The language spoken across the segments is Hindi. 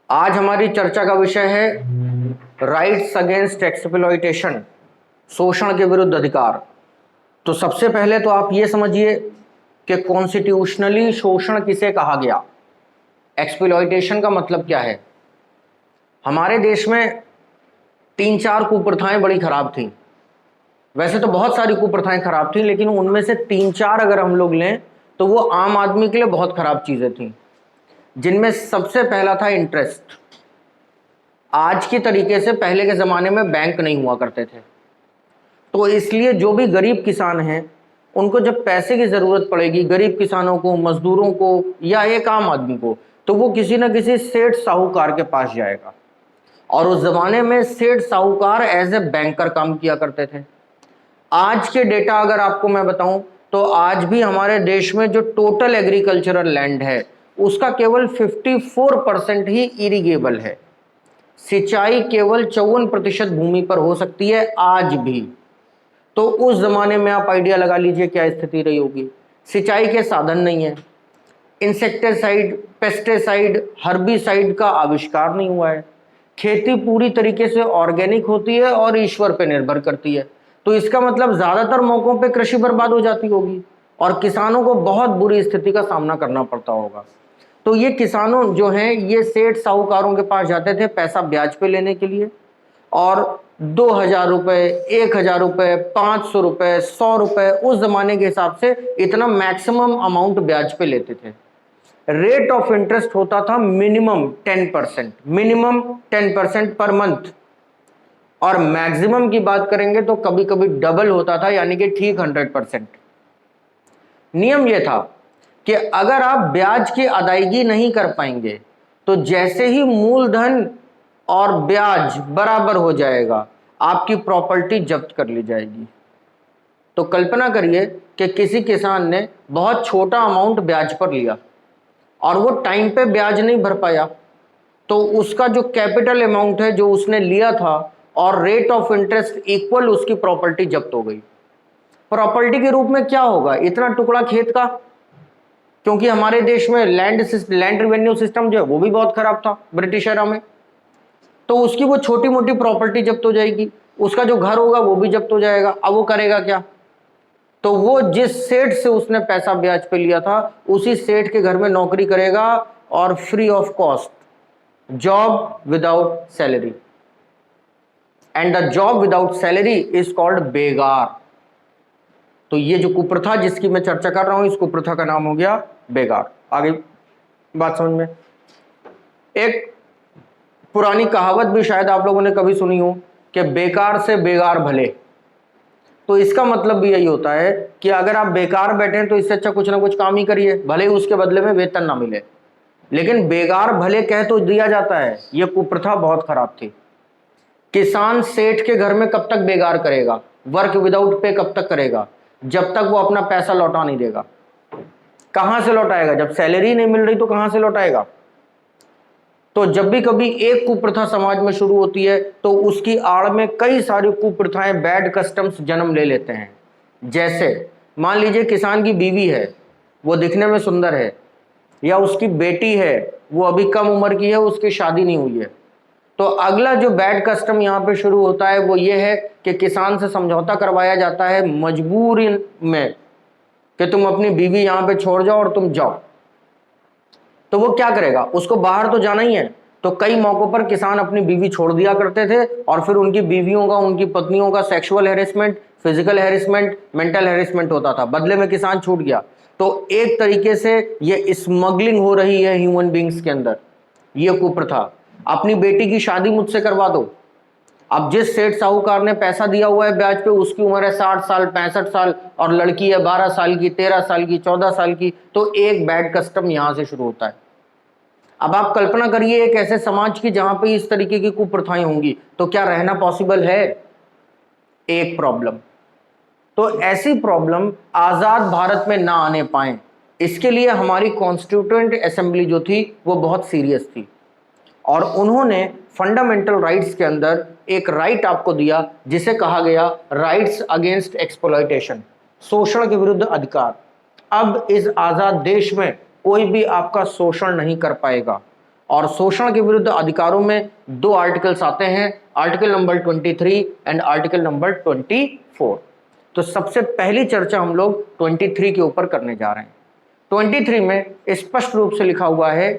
आज हमारी चर्चा का विषय है राइट्स अगेंस्ट एक्सप्लॉइटेशन, शोषण के विरुद्ध अधिकार। तो सबसे पहले तो आप ये समझिए कि कॉन्स्टिट्यूशनली शोषण किसे कहा गया, एक्सप्लॉइटेशन का मतलब क्या है। हमारे देश में तीन चार कुप्रथाएं बड़ी खराब थी। वैसे तो बहुत सारी कुप्रथाएं खराब थी, लेकिन उनमें से तीन चार अगर हम लोग लें तो वो आम आदमी के लिए बहुत खराब चीजें थी। जिनमें सबसे पहला था इंटरेस्ट। आज की तरीके से पहले के ज़माने में बैंक नहीं हुआ करते थे, तो इसलिए जो भी गरीब किसान हैं उनको जब पैसे की ज़रूरत पड़ेगी, गरीब किसानों को, मजदूरों को या एक आम आदमी को, तो वो किसी न किसी सेठ साहूकार के पास जाएगा। और उस ज़माने में सेठ साहूकार एज ए बैंकर काम किया करते थे। आज के डेटा अगर आपको मैं बताऊं तो आज भी हमारे देश में जो टोटल एग्रीकल्चरल लैंड है उसका केवल 54% ही इरिगेबल है। सिंचाई केवल 54% भूमि पर हो सकती है आज भी। तो उस जमाने में आप आइडिया लगा लीजिए क्या स्थिति रही होगी। सिंचाई के साधन नहीं है, इंसेक्टिसाइड, पेस्टिसाइड, हर्बिसाइड का आविष्कार नहीं हुआ है, खेती पूरी तरीके से ऑर्गेनिक होती है और ईश्वर पे निर्भर करती है। तो इसका मतलब ज्यादातर मौकों पे कृषि बर्बाद हो जाती होगी और किसानों को बहुत बुरी स्थिति का सामना करना पड़ता होगा। तो ये किसानों जो हैं ये सेठ साहूकारों के पास जाते थे पैसा ब्याज पे लेने के लिए, और 2,000 रुपए, 1,000 रुपए, 500 रुपए, 100 रुपए, उस जमाने के हिसाब से इतना मैक्सिमम अमाउंट ब्याज पे लेते थे। रेट ऑफ इंटरेस्ट होता था मिनिमम 10%, मिनिमम 10% पर मंथ, और मैक्सिमम की बात करेंगे तो कभी कभी डबल होता था, यानी कि ठीक 100%। नियम यह था कि अगर आप ब्याज की अदायगी नहीं कर पाएंगे तो जैसे ही मूलधन और ब्याज बराबर हो जाएगा आपकी प्रॉपर्टी जब्त कर ली जाएगी। तो कल्पना करिए कि किसी किसान ने बहुत छोटा अमाउंट ब्याज पर लिया और वो टाइम पे ब्याज नहीं भर पाया, तो उसका जो कैपिटल अमाउंट है जो उसने लिया था और रेट ऑफ इंटरेस्ट इक्वल, उसकी प्रॉपर्टी जब्त हो गई। प्रॉपर्टी के रूप में क्या होगा, इतना टुकड़ा खेत का, क्योंकि हमारे देश में लैंड रिवेन्यू सिस्टम जो है वो भी बहुत खराब था ब्रिटिश एरा में, तो उसकी वो छोटी मोटी प्रॉपर्टी जब्त हो जाएगी, उसका जो घर होगा वो भी जब्त हो जाएगा। अब वो करेगा क्या, तो वो जिस सेठ से उसने पैसा ब्याज पे लिया था उसी सेठ के घर में नौकरी करेगा और free of cost, job without salary, and the job without salary is called बेगार। तो ये जो कुप्रथा जिसकी मैं चर्चा कर रहा हूं इस कुप्रथा का नाम हो गया बेगार। आगे बात समझ में। एक पुरानी कहावत भी शायद आप लोगों ने कभी सुनी हो कि बेकार से बेगार भले। तो इसका मतलब भी यही होता है कि अगर आप बेकार बैठे हैं तो इससे अच्छा कुछ ना कुछ काम ही करिए, भले ही उसके बदले में वेतन ना मिले, लेकिन बेगार भले कह तो दिया जाता है। यह कुप्रथा बहुत खराब थी। किसान सेठ के घर में कब तक बेगार करेगा, वर्क विदाउट पे कब तक करेगा, जब तक वो अपना पैसा लौटा नहीं देगा। कहां से लौटाएगा, जब सैलरी नहीं मिल रही तो कहां से लौटाएगा। तो जब भी कभी एक कुप्रथा समाज में शुरू होती है तो उसकी आड़ में कई सारी कुप्रथाएं, बैड कस्टम्स जन्म ले लेते हैं। जैसे मान लीजिए किसान की बीवी है, वो दिखने में सुंदर है, या उसकी बेटी है, वो अभी कम उम्र की है, उसकी शादी नहीं हुई है, तो अगला जो बैड कस्टम यहाँ पे शुरू होता है वो ये है कि किसान से समझौता करवाया जाता है मजबूरी में कि तुम अपनी बीवी यहाँ पे छोड़ जाओ और तुम जाओ। तो वो क्या करेगा, उसको बाहर तो जाना ही है। तो कई मौकों पर किसान अपनी बीवी छोड़ दिया करते थे और फिर उनकी बीवियों का, उनकी पत्नियों का sexual harassment, physical harassment, mental harassment होता था, बदले में किसान छूट गया। तो एक तरीके से ये स्मगलिंग हो रही है ह्यूमन बींग्स के अंदर। ये कुप्रथा, अपनी बेटी की शादी मुझसे करवा दो। अब जिस सेठ साहूकार ने पैसा दिया हुआ है ब्याज पे उसकी उम्र है 60 साल, 65 साल, और लड़की है 12 साल की, 13 साल की, 14 साल की, तो एक बैड कस्टम यहां से शुरू होता है। अब आप कल्पना करिए एक ऐसे समाज की जहां पे इस तरीके की कुप्रथाएं होंगी, तो क्या रहना पॉसिबल है। एक प्रॉब्लम, तो ऐसी प्रॉब्लम आजाद भारत में ना आने पाए, इसके लिए हमारी कॉन्स्टिट्यूएंट असेंबली जो थी वो बहुत सीरियस थी, और उन्होंने फंडामेंटल राइट्स के अंदर एक राइट आपको दिया जिसे कहा गया राइट्स अगेंस्ट एक्सप्लॉयटेशन, शोषण के विरुद्ध अधिकार। अब इस आजाद देश में कोई भी आपका शोषण नहीं कर पाएगा, और शोषण के विरुद्ध अधिकारों में दो आर्टिकल्स आते हैं, article number 23 and article number 24। तो सबसे पहली चर्चा हम लोग 23 के ऊपर करने जा रहे हैं। 23 में स्पष्ट रूप से लिखा हुआ है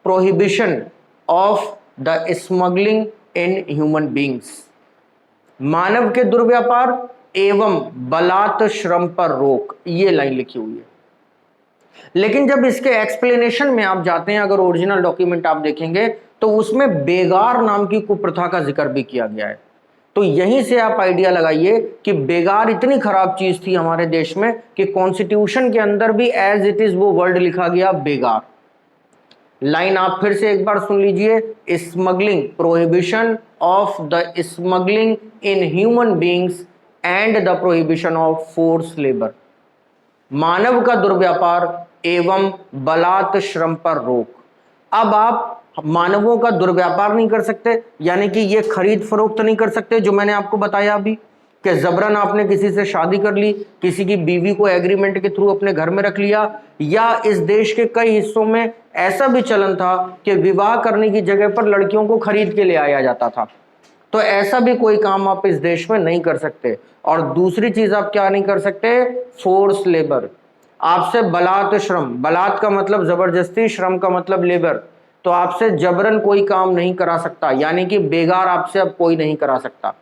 prohibition of the smuggling in human beings, मानव के दुर्व्यापार एवं बलात् श्रम पर रोक, ये लाइन लिखी हुई है। लेकिन जब इसके एक्सप्लेनेशन में आप जाते हैं, अगर ओरिजिनल डॉक्यूमेंट आप देखेंगे तो उसमें बेगार नाम की कुप्रथा का जिक्र भी किया गया है। तो यहीं से आप आइडिया लगाइए कि बेगार इतनी खराब चीज थी हमारे देश में कि कॉन्स्टिट्यूशन के अंदर भी एज इट इज वो वर्ड लिखा गया बेगार। लाइन आप फिर से एक बार सुन लीजिए, smuggling, prohibition of the smuggling in human beings and the prohibition of force labour, मानव का दुर्व्यापार एवं बलात् श्रम पर रोक। अब आप मानवों का दुर्व्यापार नहीं कर सकते, यानी कि ये खरीद फरोख्त नहीं कर सकते, जो मैंने आपको बताया अभी कि जबरन आपने किसी से शादी कर ली, किसी की बीवी को एग्रीमेंट के थ्रू अपने घर में रख लिया, या इस देश के कई हिस्सों में ऐसा भी चलन था कि विवाह करने की जगह पर लड़कियों को खरीद के ले आया जाता था। तो ऐसा भी कोई काम आप इस देश में नहीं कर सकते। और दूसरी चीज आप क्या नहीं कर सकते, फोर्स लेबर, आपसे बलात् श्रम, बलात् का मतलब जबरदस्ती, श्रम का मतलब लेबर, तो आपसे जबरन कोई काम नहीं करा सकता, यानी कि बेगार आपसे अब कोई नहीं करा सकता।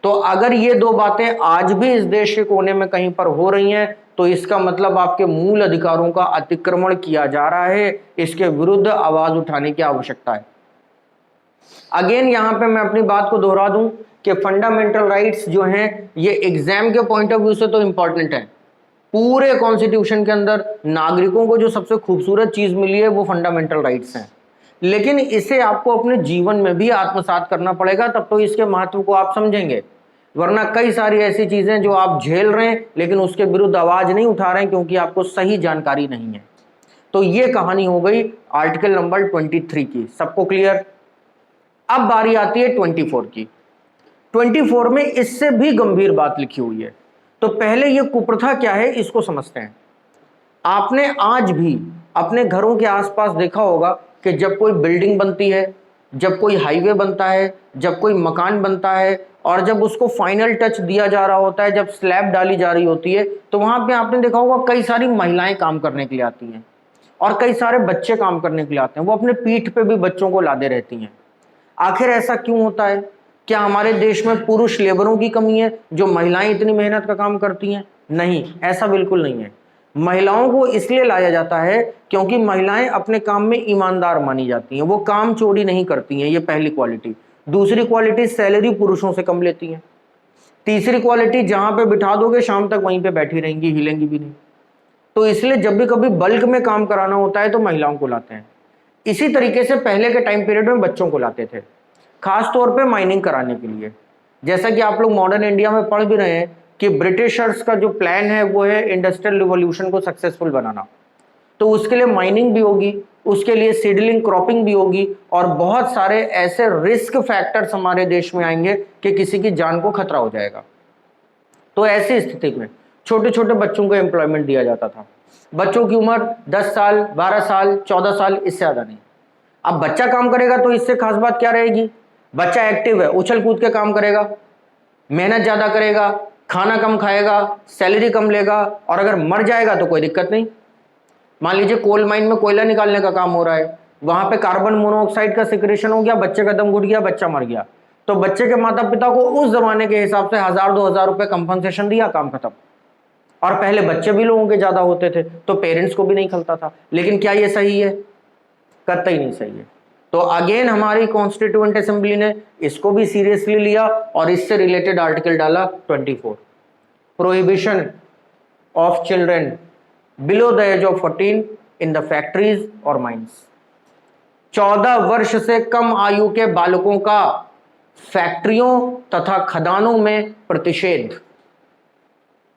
तो अगर ये दो बातें आज भी इस देश के कोने में कहीं पर हो रही हैं तो इसका मतलब आपके मूल अधिकारों का अतिक्रमण किया जा रहा है, इसके विरुद्ध आवाज उठाने की आवश्यकता है। अगेन यहां पे मैं अपनी बात को दोहरा दूं कि फंडामेंटल राइट्स जो हैं ये एग्जाम के पॉइंट ऑफ व्यू से तो इंपॉर्टेंट है। पूरे कॉन्स्टिट्यूशन के अंदर नागरिकों को जो सबसे खूबसूरत चीज मिली है वो फंडामेंटल राइट्स हैं, लेकिन इसे आपको अपने जीवन में भी आत्मसात करना पड़ेगा, तब तो इसके महत्व को आप समझेंगे। वरना कई सारी ऐसी चीजें जो आप झेल रहे हैं लेकिन उसके विरुद्ध आवाज नहीं उठा रहे हैं क्योंकि आपको सही जानकारी नहीं है। तो ये कहानी हो गई आर्टिकल नंबर 23 की, सबको क्लियर। अब बारी आती है 24 की। 24 में इससे भी गंभीर बात लिखी हुई है। तो पहले ये कुप्रथा क्या है इसको समझते हैं। आपने आज भी अपने घरों के आसपास देखा होगा कि जब कोई बिल्डिंग बनती है, जब कोई हाईवे बनता है, जब कोई मकान बनता है और जब उसको फाइनल टच दिया जा रहा होता है, जब स्लैब डाली जा रही होती है, तो वहां पे आपने देखा होगा कई सारी महिलाएं काम करने के लिए आती हैं और कई सारे बच्चे काम करने के लिए आते हैं। वो अपने पीठ पे भी बच्चों को लादे रहती हैं। आखिर ऐसा क्यों होता है? क्या हमारे देश में पुरुष लेबरों की कमी है जो महिलाएं इतनी मेहनत का काम करती हैं? नहीं, ऐसा बिल्कुल नहीं है। महिलाओं को इसलिए लाया जाता है क्योंकि महिलाएं अपने काम में ईमानदार मानी जाती हैं, वो काम चोरी नहीं करती हैं, ये पहली क्वालिटी। दूसरी क्वालिटी, सैलरी पुरुषों से कम लेती हैं। तीसरी क्वालिटी, जहां पे बिठा दोगे शाम तक वहीं पे बैठी रहेंगी, हिलेंगी भी नहीं। तो इसलिए जब भी कभी बल्क में काम कराना होता है तो महिलाओं को लाते हैं। इसी तरीके से पहले के टाइम पीरियड में बच्चों को लाते थे, खास तौर पे माइनिंग कराने के लिए। जैसा कि आप लोग मॉडर्न इंडिया में पढ़ भी रहे हैं कि ब्रिटिशर्स का जो प्लान है वो है इंडस्ट्रियल रिवॉल्यूशन को सक्सेसफुल बनाना। तो उसके लिए माइनिंग भी होगी, उसके लिए सीडलिंग क्रॉपिंग भी होगी और बहुत सारे ऐसे रिस्क फैक्टर्स हमारे देश में आएंगे कि किसी की जान को खतरा हो जाएगा। तो ऐसी स्थिति में छोटे छोटे बच्चों को एम्प्लॉयमेंट दिया जाता था। बच्चों की उम्र 10 साल, 12 साल, 14 साल, इससे ज्यादा नहीं। अब बच्चा काम करेगा तो इससे खास बात क्या रहेगी? बच्चा एक्टिव है, उछल कूद के काम करेगा, मेहनत ज्यादा करेगा, खाना कम खाएगा, सैलरी कम लेगा, और अगर मर जाएगा तो कोई दिक्कत नहीं। मान लीजिए कोल माइन में कोयला निकालने का काम हो रहा है, वहां पे कार्बन मोनोऑक्साइड का सिक्रेशन हो गया, बच्चे का दम घुट गया, बच्चा मर गया, तो बच्चे के माता पिता को उस जमाने के हिसाब से 1000-2000 रुपए कंपनसेशन दिया, काम खत्म। और पहले बच्चे भी लोगों के ज्यादा होते थे तो पेरेंट्स को भी नहीं खलता था। लेकिन क्या ये सही है? कतई नहीं सही है। तो अगेन हमारी कॉन्स्टिट्यूएंट असेंबली ने इसको भी सीरियसली लिया और इससे रिलेटेड आर्टिकल डाला 24, prohibition of children below the age of 14 in the factories और माइंस। 14 वर्ष से कम आयु के बालकों का फैक्ट्रियों तथा खदानों में प्रतिषेध।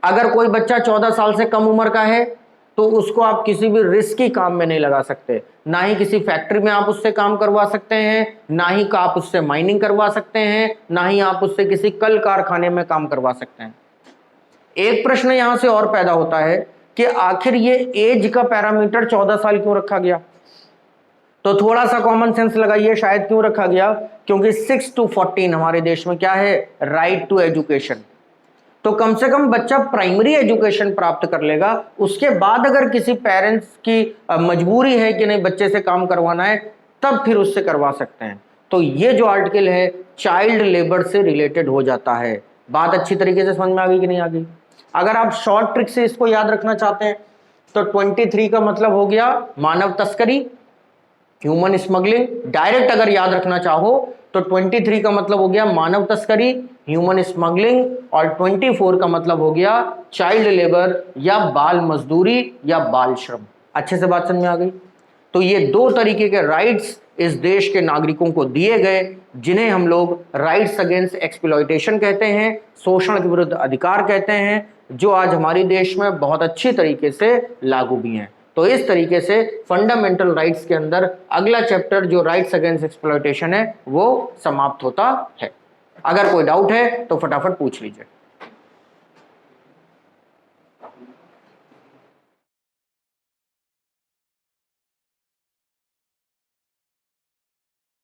अगर कोई बच्चा 14 साल से कम उम्र का है तो उसको आप किसी भी रिस्की काम में नहीं लगा सकते, ना ही किसी फैक्ट्री में आप उससे काम करवा सकते हैं, ना ही आप उससे माइनिंग करवा सकते हैं, ना ही आप उससे किसी कल कारखाने में काम करवा सकते हैं। एक प्रश्न यहां से और पैदा होता है कि आखिर ये एज का पैरामीटर 14 साल क्यों रखा गया? तो थोड़ा सा कॉमन सेंस लगाइए, शायद क्यों रखा गया, क्योंकि 6 to 14 हमारे देश में क्या है, राइट टू एजुकेशन। तो कम से कम बच्चा प्राइमरी एजुकेशन प्राप्त कर लेगा, उसके बाद अगर किसी पेरेंट्स की मजबूरी है कि नहीं बच्चे से काम करवाना है, तब फिर उससे करवा सकते हैं। तो ये जो आर्टिकल है चाइल्ड लेबर से रिलेटेड हो जाता है। बात अच्छी तरीके से समझ में आ गई कि नहीं आ गई? अगर आप शॉर्ट ट्रिक से इसको याद रखना चाहते हैं तो 23 का मतलब हो गया मानव तस्करी, ह्यूमन स्मगलिंग। डायरेक्ट अगर याद रखना चाहो तो 23 का मतलब हो गया मानव तस्करी, ह्यूमन स्मगलिंग, और 24 का मतलब हो गया चाइल्ड लेबर या बाल मजदूरी या बाल श्रम। अच्छे से बात समझ में आ गई? तो ये दो तरीके के राइट्स इस देश के नागरिकों को दिए गए, जिन्हें हम लोग राइट्स अगेंस्ट एक्सप्लॉयटेशन कहते हैं, शोषण के विरुद्ध अधिकार कहते हैं, जो आज हमारे देश में बहुत अच्छी तरीके से लागू भी हैं। तो इस तरीके से फंडामेंटल राइट्स के अंदर अगला चैप्टर जो राइट्स अगेंस्ट एक्सप्लॉयटेशन है वो समाप्त होता है। अगर कोई डाउट है तो फटाफट पूछ लीजिए।